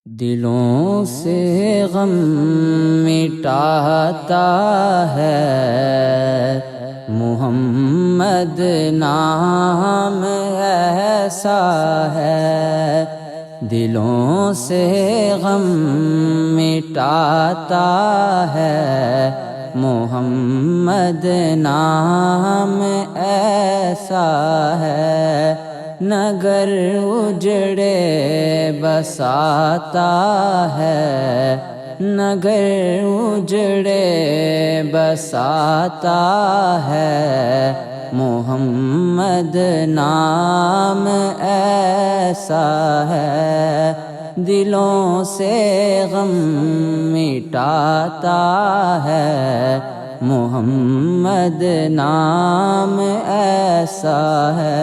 دلوں سے غم مٹاتا ہے، محمد نام ایسا ہے۔ دلوں سے غم مٹاتا ہے، محمد نام ایسا ہے۔ نگر اجڑے بساتا ہے، نگر اجڑے بساتا ہے، محمد نام ایسا ہے۔ دلوں سے غم مٹاتا ہے، محمد نام ایسا ہے۔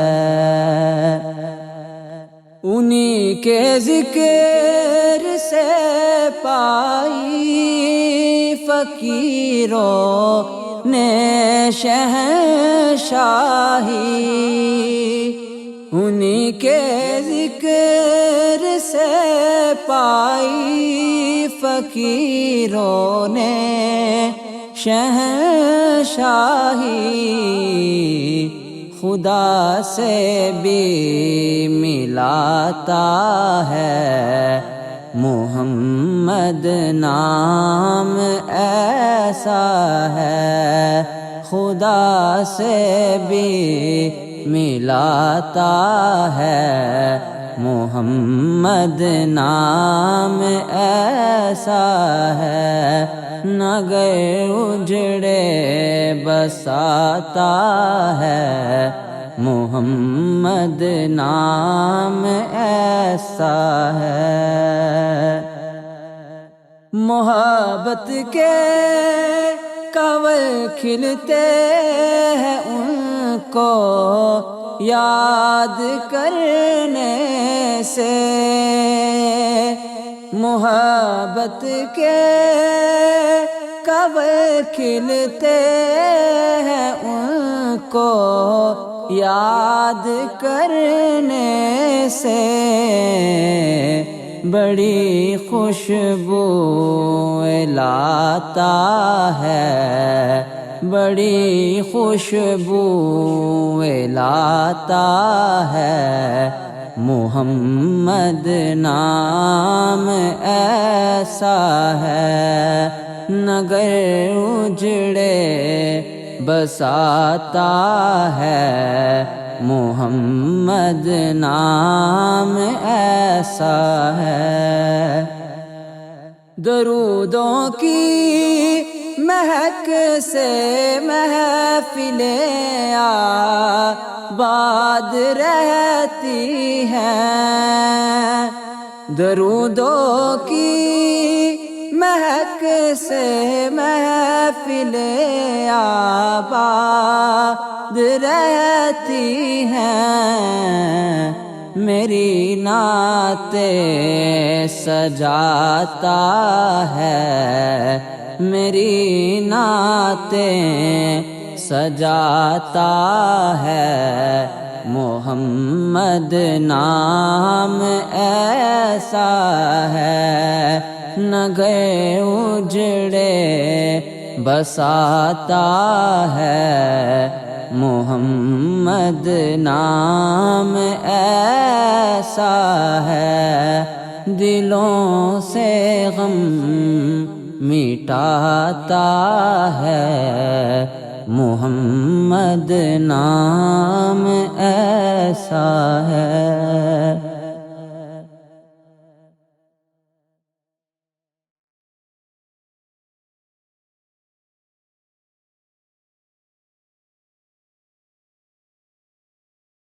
انہی کے ذکر سے پائی فقیروں نے شہنشاہی، انہی کے ذکر سے پائی فقیروں نے شہنشاہی۔ خدا سے بھی ملاتا ہے، محمد نام ایسا ہے۔ خدا سے بھی ملاتا ہے، محمد نام ایسا ہے۔ نگر اجڑے بساتا ہے، محمد نام ایسا ہے۔ محبت کے کنول کھلتے ہیں ان کو یاد کرنے سے، محبت کے کنول کھلتے ہیں ان کو یاد کرنے سے۔ بڑی خوشبو لاتا ہے، بڑی خوشبو لاتا ہے، محمد نام ایسا ہے۔ نگر اجڑے بساتا ہے، محمد نام ایسا ہے۔ درودوں کی مہک سے محفلیں آباد رہتی ہیں، درودوں کی مہک سے محفلیں آباد رہتی ہیں۔ میری نعتیں سجاتا ہے، میری نعتیں سجاتا ہے، محمد نام ایسا ہے۔ نگر اجڑے بساتا ہے، محمد نام ایسا ہے۔ دلوں سے غم مٹاتا ہے، محمد نام ایسا ہے۔